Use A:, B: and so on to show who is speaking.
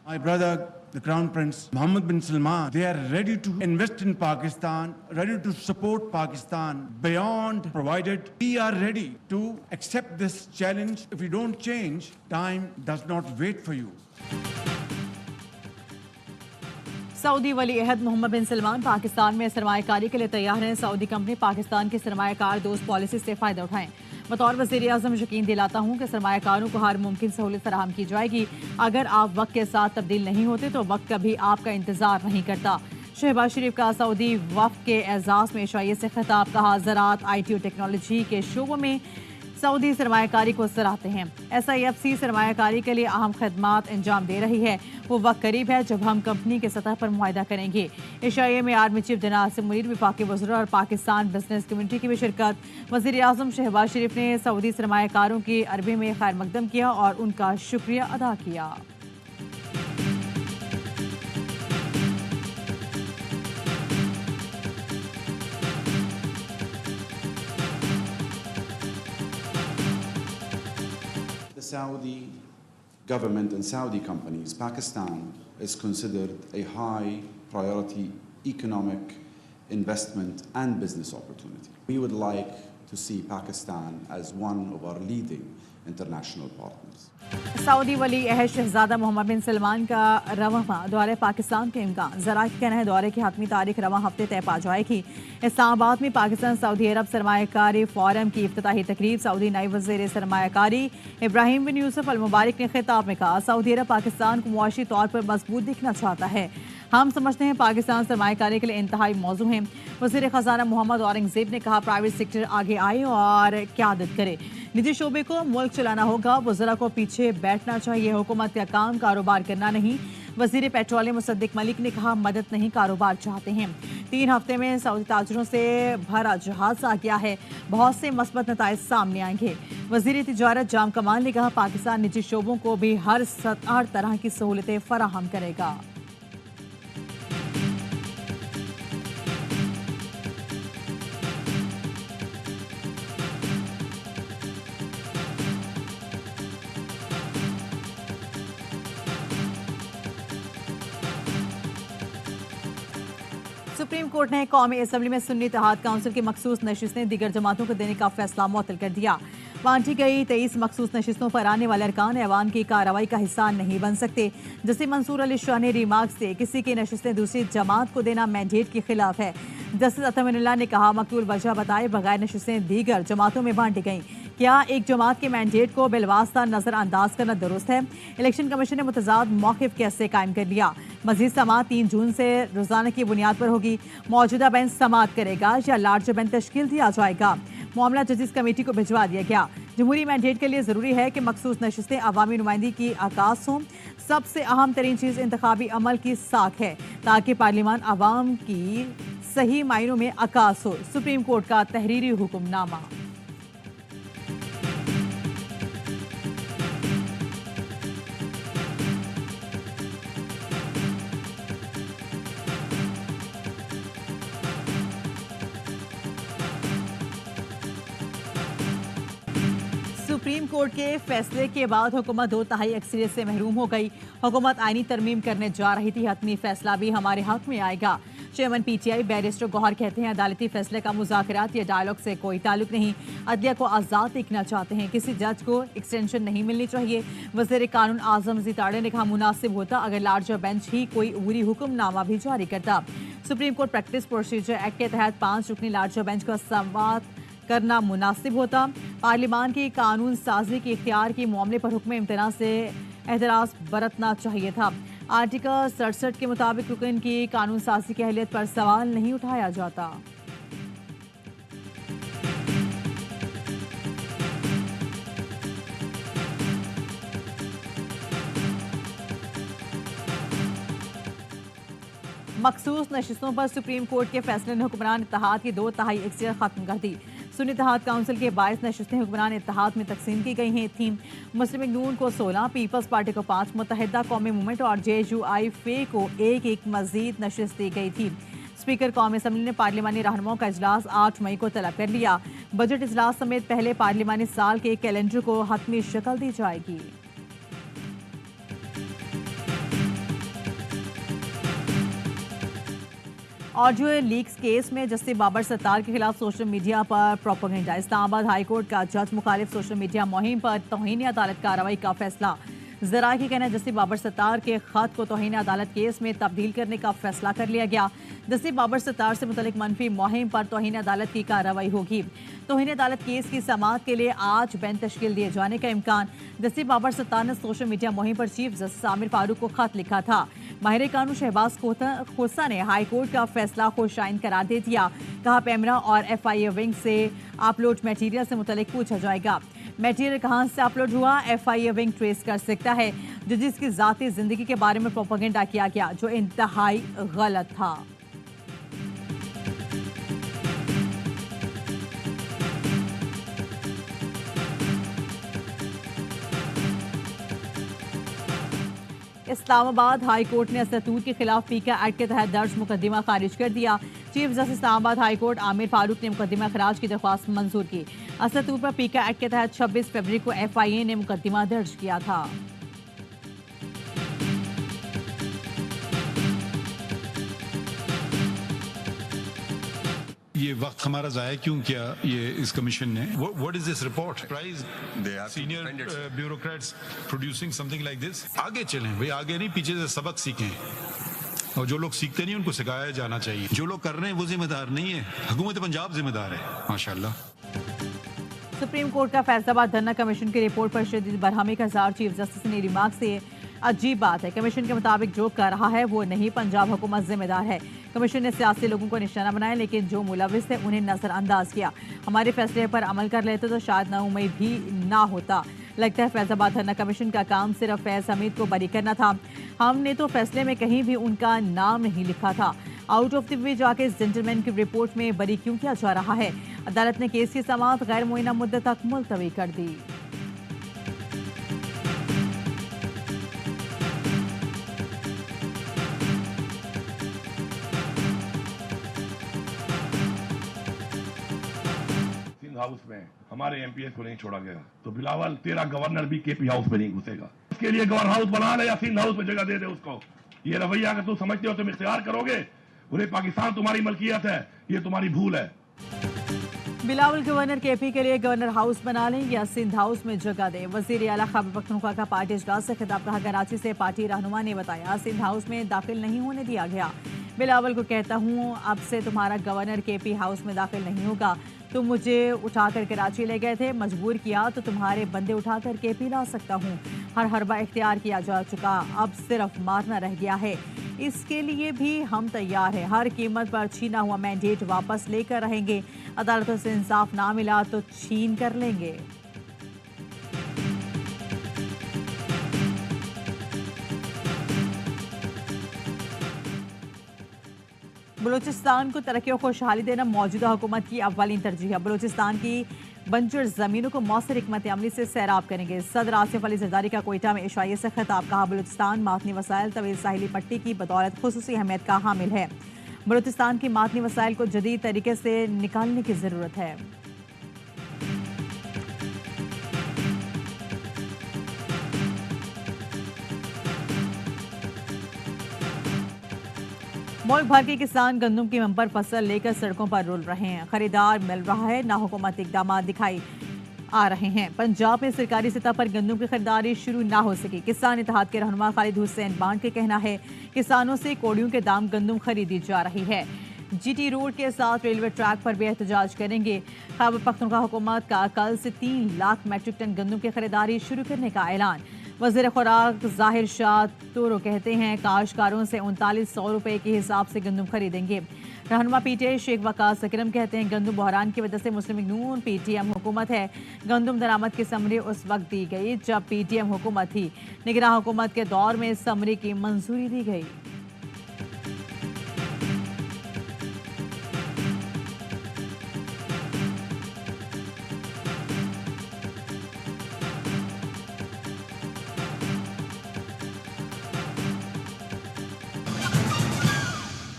A: My brother, the Crown Prince Mohammed bin Salman, they are ready to invest in Pakistan, ready to support Pakistan beyond provided. We are ready to accept this challenge. If we don't change, time does not wait for you.
B: Saudi वली अहद Mohammed bin Salman Pakistan में सरमायाकारी के लिए तैयार हैं। Saudi company Pakistan की सरमायाकार दोस्त पॉलिसी से फायदा उठाएं। बतौर वज़ीर आज़म यकीन दिलाता हूँ कि सरमायाकारों को हर मुमकिन सहूलत फराहम की जाएगी। अगर आप वक्त के साथ तब्दील नहीं होते तो वक्त कभी आपका इंतजार नहीं करता। शहबाज शरीफ का सऊदी वफ़द के एजाज़ में शाइए से खिताब। कहा, ज़राअत, IT और टेक्नोलॉजी के शोबों में सऊदी सरमायाकारी को सराहते हैं। SIFC सरमायाकारी के लिए अहम खदमात अंजाम दे रही है। वो वक्त करीब है जब हम कंपनी के सतह पर मुआहदा करेंगे। इशाए में आर्मी चीफ जनाब आसिम मुनीर, वफाकी वज़ीर और पाकिस्तान बिजनेस कम्युनिटी की भी शिरकत। वज़ीर आज़म शहबाज शरीफ ने सऊदी सरमायाकारों की अरबी में खैर मकदम किया और उनका शुक्रिया अदा किया।
C: The Saudi government and Saudi companies, Pakistan is considered a high priority economic investment and business opportunity. We would like to see Pakistan as one of our leading international partners.
B: Saudi वली अहद शहजादा Mohammed bin Salman का रवां दौरे पाकिस्तान के इम्कान। ज़रा का कहना है दौरे की हतमी तारीख रवां हफ्ते तय पा जाएगी। इस्लामाबाद में पाकिस्तान सऊदी अरब सरमायाकारी फोरम की इफ्तिताही तकरीब। सऊदी नायब वज़ीर सरमायाकारी इब्राहिम बिन यूसुफ अल मुबारक ने खिताब में कहा, सऊदी अरब पाकिस्तान को मुआशी तौर पर मजबूत दिखना चाहता है। हम समझते हैं पाकिस्तान सरमायाकारी के लिए इंतहाई मौजू है। वज़ीर ख़जाना मोहम्मद औरंगज़ेब ने कहा, प्राइवेट सेक्टर आगे आए और क़यादत करे। निजी शोबे को मुल्क चलाना होगा, वज़रा को पीछे बैठना चाहिए। हुकूमत का काम कारोबार करना नहीं। वज़ीर पेट्रोलियम मुसद्दिक मलिक ने कहा, मदद नहीं कारोबार चाहते हैं। 3 हफ्ते में सऊदी ताजरों से भरा जहाज आ गया है। बहुत से मस्बत नताइज सामने आएंगे। वज़ीर तिजारत जाम कमाल ने कहा, पाकिस्तान निजी शोबों को भी हर तरह की सहूलतें फराहम करेगा। सुप्रीम कोर्ट ने कौमी असम्बली में सुन्नी इत्तेहाद काउंसिल की मखसूस नशिस्तें दीगर जमातों को देने का फैसला मुअत्तल कर दिया। बांटी गई 23 मखसूस नशिस्तों पर आने वाले अरकान ऐवान की कार्रवाई का हिस्सा नहीं बन सकते। जस्टिस मंसूर अली शाह ने रिमार्क से किसी की नशिस्तें दूसरी जमात को देना मैंडेट के खिलाफ है। जस्टिस अतमिनुल्लाह ने कहा, मकतूल वजह बताए बगैर नशिस्तें दीगर जमातों में बांटी गईं। क्या एक जमात के मैंडेट को बिलवास्ता नजरअंदाज करना दुरुस्त है? इलेक्शन कमीशन ने मुतजाद मौक़िफ़ कैसे कायम कर लिया? मजीद समात 3 जून से रोजाना की बुनियाद पर होगी। मौजूदा बेंच समात करेगा या लार्जर बेंच तश्कील दिया जाएगा? मामला जजिस कमेटी को भिजवा दिया गया। जमहूरी मैंडेट के लिए ज़रूरी है कि मखसूस नशिस्तें अवामी नुमाइंदगी की आकाश हों। सबसे अहम तरीन चीज़ इंतखाबी अमल की साख है ताकि पार्लियामान अवाम की सही मायनों में आकाश हो। सुप्रीम कोर्ट का तहरीरी हुक्मनामा। सुप्रीम कोर्ट के फैसले के बाद हुकूमत 2/3 अक्सरियत से महरूम हो गई। हुकूमत आईनी तरमीम करने जा रही थी, हतमी फैसला भी हमारे हक में आएगा। चेयरमैन PTI बैरिस्टर गौहर कहते हैं, अदालती फैसले का मुज़ाकरात या डायलॉग से कोई ताल्लुक नहीं। अदलिया को आज़ाद देखना चाहते हैं, किसी जज को एक्सटेंशन नहीं मिलनी चाहिए। वज़ीर कानून आज़म ज़ीताड़े ने कहा, मुनासिब होता अगर लार्जर बेंच ही कोई अबूरी हुक्मनामा भी जारी करता। Supreme court practice procedure act के तहत 5 रुकनी लार्जर बेंच को समाअत करना मुनासिब होता। पार्लियामान की कानून साजी के इख्तियार के मामले पर हुक्म इम्तना से एतराज़ बरतना चाहिए था। आर्टिकल 67 के मुताबिक रुकन की कानून साजी की अहलियत पर सवाल नहीं उठाया जाता। मखसूस नशिस्तों पर सुप्रीम कोर्ट के फैसले ने हुक्मरान इत्तेहाद की 2/3 अक्सरियत खत्म कर दी। सुन्नी इत्तेहाद काउंसिल के 22 नशिस्तें हुक्मरान इत्तेहाद में तकसीम की गई हैं। थीम मुस्लिम लीग नून को 16, पीपल्स पार्टी को 5, मुत्तहिदा कौमी मूवमेंट और JUI फे को एक मजीद नशिस्त दी गई थी। स्पीकर कौमी असम्बली ने पार्लिमानी रहनुमाओं का इजलास 8 मई को तलब कर लिया। बजट इजलास समेत पहले पार्लिमानी साल के कैलेंडर को हतमी शक्ल दी जाएगी। ऑडियो लीक्स केस में जस्टिस बाबर सत्तार के खिलाफ सोशल मीडिया पर प्रोपेगेंडा। इस्लामाबाद हाई कोर्ट का जज मुखालिफ सोशल मीडिया मुहिम पर तौहीन अदालत कार्रवाई का फैसला। जरा की कहना है जस्टिस बाबर सत्तार के खत को तौहीन अदालत केस में तब्दील करने का फैसला कर लिया गया। जस्टिस बाबर सत्तार से मुतल्लिक मनफी मुहिम पर तौहीन अदालत की कार्रवाई होगी। तौहीन अदालत केस की समाअत के लिए आज बेंच तश्कील दिए जाने का इम्कान। जस्टिस बाबर सत्तार ने सोशल मीडिया मुहिम पर चीफ जस्टिस आमिर फारूक को खत लिखा था। माहिर कानून शहबाज खोसा ने हाई कोर्ट का फैसला खुशाइन करार दे दिया। कहा पैमरा और FIA विंग से अपलोड मटेरियल से मुतल्लिक पूछा जाएगा। मटेरियल कहां से अपलोड हुआ, FIA विंग ट्रेस कर सकता है। जिसकी जाती जिंदगी के बारे में प्रोपेगेंडा किया गया जो इंतहाई गलत था। इस्लामाबाद हाई कोर्ट ने असतूर के खिलाफ पीका एक्ट के तहत दर्ज मुकदमा खारिज कर दिया। Chief justice Islamabad high court Aamir Farooq ने मुकदमा खराज की दरख्वास्त मंजूर की। असतूर पर पीका एक्ट के तहत 26 फरवरी को FIA ने मुकदमा दर्ज किया था।
D: ये वक्त हमारा जाया क्यों किया ये इस कमीशन ने? What is this report prize senior bureaucrats producing something like this? आगे चलें भाई, आगे नहीं पीछे से सबक सीखें। और जो लोग सीखते नहीं उनको सिखाया जाना चाहिए। जो लोग कर रहे हैं वो जिम्मेदार नहीं है, हुकूमत पंजाब जिम्मेदार है। माशाल्लाह।
B: सुप्रीम कोर्ट का फैसलाबाद धरना कमीशन की रिपोर्ट पर शदीद बरहमी का इज़हार। चीफ जस्टिस ने रिमार्क से अजीब बात है, कमीशन के मुताबिक जो कर रहा है वो नहीं, पंजाब हुकूमत जिम्मेदार है। कमीशन ने सियासी लोगों को निशाना बनाया लेकिन जो मुलविस थे उन्हें नजरअंदाज किया। हमारे फैसले पर अमल कर लेते तो शायद नाउम्मीद भी ना होता। लगता है फैसलाबाद धरना कमीशन का काम सिर्फ फैज हमीद को बरी करना था। हमने तो फैसले में कहीं भी उनका नाम नहीं लिखा था। आउट ऑफ द वे जाके इस जेंटलमैन की रिपोर्ट में बरी क्यों किया जा रहा है? अदालत ने केस की समाअत गैर मुअय्यना मुद्दत तक मुलतवी कर दी।
E: हाउस में हमारे MPS को नहीं छोड़ा गया तो बिलावल तेरा गवर्नर भी KP हाउस में नहीं घुसेगा। इसके लिए गवर्नर हाउस बना ले या सिंध हाउस में जगह दे दे उसको। ये रवैया अगर तुम समझते हो तुम इख्तियार करोगे, पूरे पाकिस्तान तुम्हारी मलकियत है, ये तुम्हारी भूल है।
B: बिलावल गवर्नर KP के लिए गवर्नर हाउस बना लें या सिंध हाउस में जगह दें। वजीर आला खैबर पख्तूनख्वा का पार्टी इजलास से खिताब। कहा कराची से पार्टी रहनुमा ने बताया सिंध हाउस में दाखिल नहीं होने दिया गया। बिलावल को कहता हूँ अब से तुम्हारा गवर्नर KP हाउस में दाखिल नहीं होगा। तुम मुझे उठाकर कराची ले गए थे, मजबूर किया तो तुम्हारे बंदे उठाकर KP ला सकता हूँ। हर हरबा इख्तियार किया जा चुका, अब सिर्फ मारना रह गया है। इसके लिए भी हम तैयार हैं। हर कीमत पर छीना हुआ मैंडेट वापस लेकर रहेंगे। अदालतों से इंसाफ ना मिला तो छीन कर लेंगे। बलूचिस्तान को तरक्की और खुशहाली देना मौजूदा हुकूमत की अव्वलीन तरजीह है। बलूचिस्तान की बंजर जमीनों को मौसर हिकमत अमली से सैराब करेंगे। सदर आसिफ अली जरदारी का कोयटा में इशाइये से खिताब। कहा बलूचिस्तान मादनी वसाइल तवील साहिली पट्टी की बदौलत खुसूसी अहमियत का हामिल है। बलूचिस्तान की मादनी वसाइल को जदीद तरीके से निकालने की जरूरत है। मुल्क भर के किसान गंदम की बंपर फसल लेकर सड़कों पर रुल रहे हैं। खरीदार मिल रहा है ना हुकूमती इक़दाम दिखाई आ रहे हैं। पंजाब में सरकारी सतह पर गंदम की खरीदारी शुरू ना हो सकी। किसान इत्तेहाद के रहनुमा खालिद हुसैन बांड के कहना है किसानों से कोड़ियों के दाम गंदम खरीदी जा रही है। GT रोड के साथ रेलवे ट्रैक पर भी एहतजाज करेंगे। खैबर पख्तूनख्वा हुकूमत का कल से 3 लाख मेट्रिक टन गंदम की खरीदारी शुरू करने का ऐलान। वज़ीर खुराक ज़ाहिर शाह तोरो कहते हैं काश्तकारों से 3900 रुपये के हिसाब से गंदम खरीदेंगे। रहनुमा PTI शेख वकास अकरम कहते हैं गंदम बहरान की वजह से मुस्लिम लीग नून PTM हुकूमत है। गंदम दरामद की समरी उस वक्त दी गई जब PTM हुकूमत थी। निगरान हुकूमत के दौर में समरी की मंजूरी दी गई।